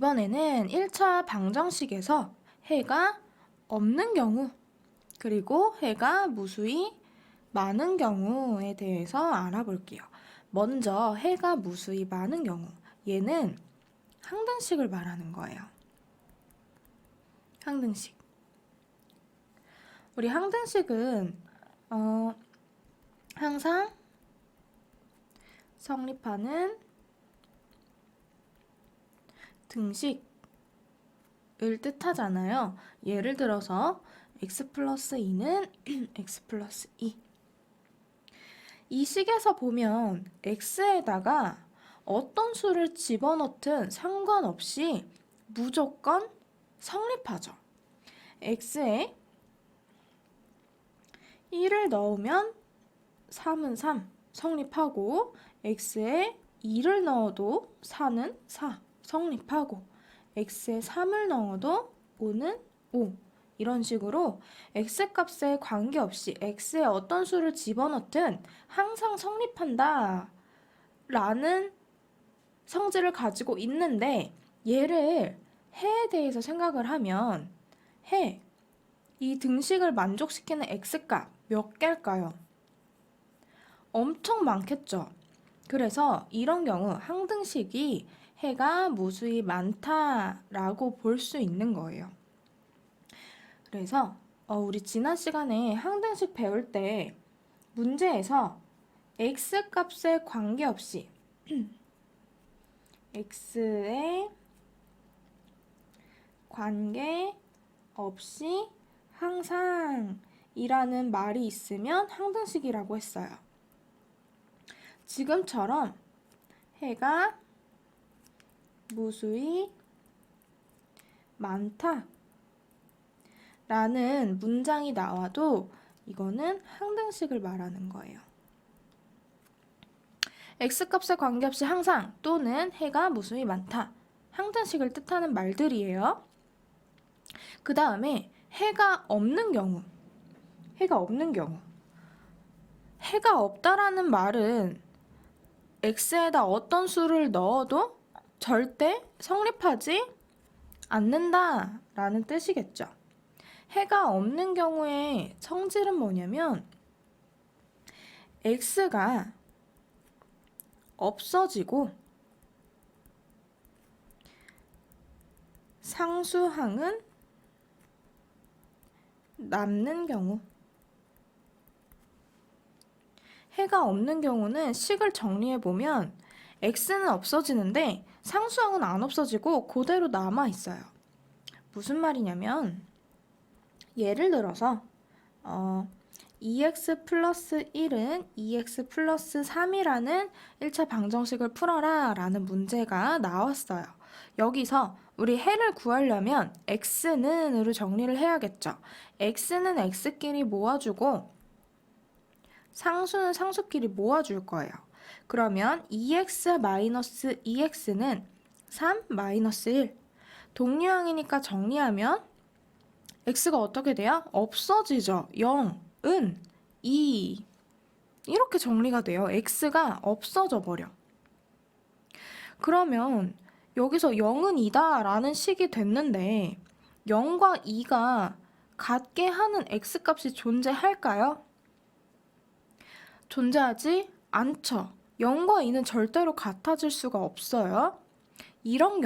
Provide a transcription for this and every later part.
이번에는 1차 방정식에서 해가 없는 경우, 그리고 해가 무수히 많은 경우에 대해서 알아볼게요. 먼저 해가 무수히 많은 경우, 얘는 항등식을 말하는 거예요. 항등식. 우리 항등식은 항상 성립하는 등식을 뜻하잖아요. 예를 들어서 x 플러스 2는 x 플러스 2. 이 식에서 보면 x에다가 어떤 수를 집어넣든 상관없이 무조건 성립하죠. x에 1을 넣으면 3은 3 성립하고, x에 2를 넣어도 4는 4 성립하고, x에 3을 넣어도 5는 5. 이런 식으로 x값에 관계없이 x에 어떤 수를 집어넣든 항상 성립한다 라는 성질을 가지고 있는데, 얘를 해에 대해서 생각을 하면 이 등식을 만족시키는 x값 몇 개일까요? 엄청 많겠죠. 그래서 이런 경우 항등식이 해가 무수히 많다라고 볼 수 있는 거예요. 그래서 우리 지난 시간에 항등식 배울 때 문제에서 x값에 관계없이 x에 관계없이 항상 이라는 말이 있으면 항등식이라고 했어요. 지금처럼 해가 무수히 많다 라는 문장이 나와도 이거는 항등식을 말하는 거예요. x값에 관계없이 항상 또는 해가 무수히 많다, 항등식을 뜻하는 말들이에요. 그 다음에 해가 없는 경우, 해가 없다라는 말은 x에다 어떤 수를 넣어도 절대 성립하지 않는다 라는 뜻이겠죠. 해가 없는 경우의 성질은 뭐냐면 x가 없어지고 상수항은 남는 경우. 해가 없는 경우는 식을 정리해보면 x는 없어지는데 상수항은 안 없어지고 그대로 남아있어요. 무슨 말이냐면, 예를 들어서 2x 플러스 1은 2x 플러스 3이라는 1차 방정식을 풀어라 라는 문제가 나왔어요. 여기서 우리 해를 구하려면 x는 으로 정리를 해야겠죠. x는 x끼리 모아주고 상수는 상수끼리 모아줄 거예요. 그러면 2x 마이너스 2x는 3 마이너스 1. 동류항이니까 정리하면 x가 어떻게 돼요? 없어지죠. 0은 2. 이렇게 정리가 돼요. x가 없어져 버려. 그러면 여기서 0은 2다 라는 식이 됐는데 0과 2가 같게 하는 x값이 존재할까요? 존재하지 않죠. 0과 2는 절대로 같아질 수가 없어요. 이런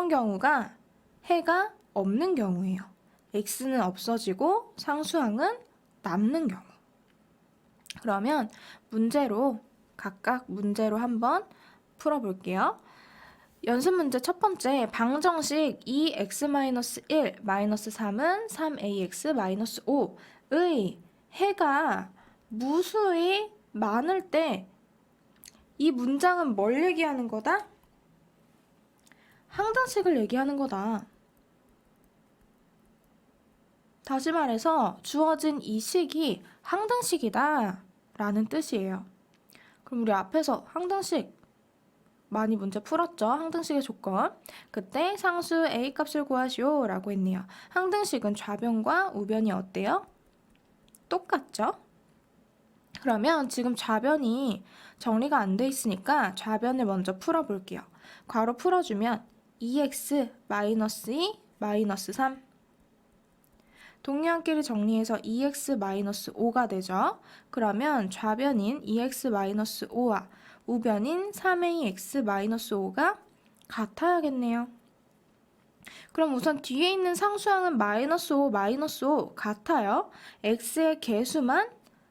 경우가 해가 없는 경우예요. x는 없어지고 상수항은 남는 경우. 그러면 각각 문제로 한번 풀어볼게요. 연습 문제 첫 번째, 방정식 2x-1 마이너스 3은 3ax-5의 해가 무수히 많을 때 이 문장은 뭘 얘기하는 거다? 항등식을 얘기하는 거다. 다시 말해서 주어진 이 식이 항등식이다 라는 뜻이에요. 그럼 우리 앞에서 항등식 많이 문제 풀었죠? 항등식의 조건. 그때 상수 a 값을 구하시오 라고 했네요. 항등식은 좌변과 우변이 어때요? 똑같죠? 그러면 지금 좌변이 정리가 안 돼 있으니까 좌변을 먼저 풀어볼게요. 괄호 풀어주면 2x 마이너스 2 마이너스 3. 동료한끼리 정리해서 2x 마이너스 5가 되죠. 그러면 좌변인 2x 마이너스 5와 우변인 3ax 마이너스 5가 같아야겠네요. 그럼 우선 뒤에 있는 상수항은 마이너스 5, 마이너스 5 같아요. x의 개수만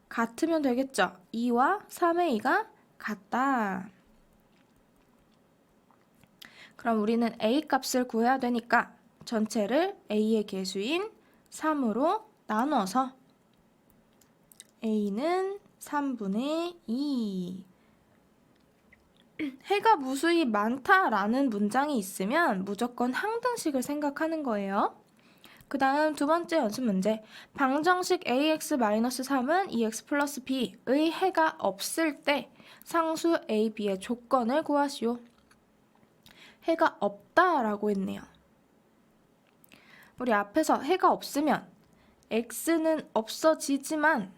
같으면 되겠죠. 2와 3a가 같다. 그럼 우리는 a 값을 구해야 되니까 전체를 a의 개수인 3으로 나눠서 a는 3분의 2. 해가 무수히 많다라는 문장이 있으면 무조건 항등식을 생각하는 거예요. 그 다음 두 번째 연습 문제. 방정식 ax-3은 2x 플러스 b의 해가 없을 때 상수 a, b의 조건을 구하시오. 해가 없다라고 했네요. 우리 앞에서 해가 없으면 x는 없어지지만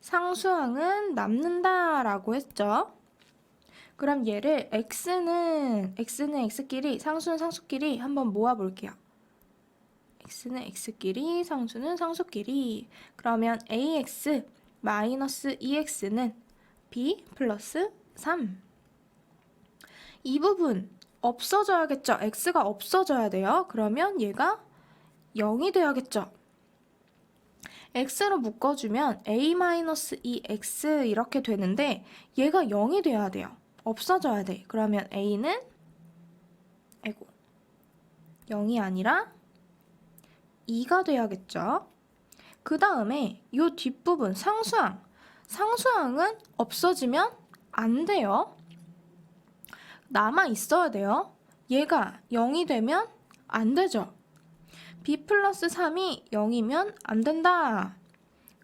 상수항은 남는다라고 했죠. 그럼 얘를 x는 x끼리, 상수는 상수끼리 한번 모아볼게요. x는 x끼리, 상수는 상수끼리. 그러면 ax 마이너스 2x는 b 플러스 3. 이 부분 없어져야겠죠. x가 없어져야 돼요. 그러면 얘가 0이 돼야겠죠. x로 묶어주면 a-2x 이렇게 되는데 얘가 0이 돼야 돼요. 없어져야 돼. 그러면 a는 0이 아니라 2가 돼야겠죠. 그 다음에 이 뒷부분 상수항은 없어지면 안 돼요. 남아 있어야 돼요. 얘가 0이 되면 안 되죠. b 플러스 3이 0이면 안 된다.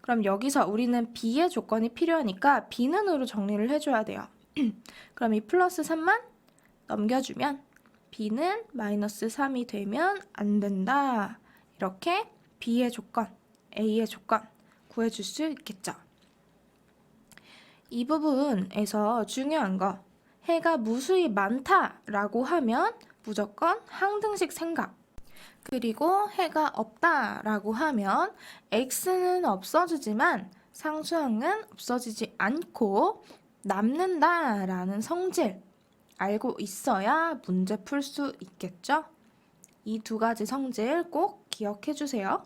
그럼 여기서 우리는 b의 조건이 필요하니까 b는으로 정리를 해줘야 돼요. 그럼 이 플러스 3만 넘겨주면 b는 마이너스 3이 되면 안 된다. 이렇게 b의 조건, a의 조건 구해줄 수 있겠죠. 이 부분에서 중요한 거, 해가 무수히 많다라고 하면 무조건 항등식 생각. 그리고 해가 없다라고 하면 x는 없어지지만 상수항은 없어지지 않고 남는다라는 성질 알고 있어야 문제 풀 수 있겠죠? 이 두 가지 성질 꼭 기억해 주세요.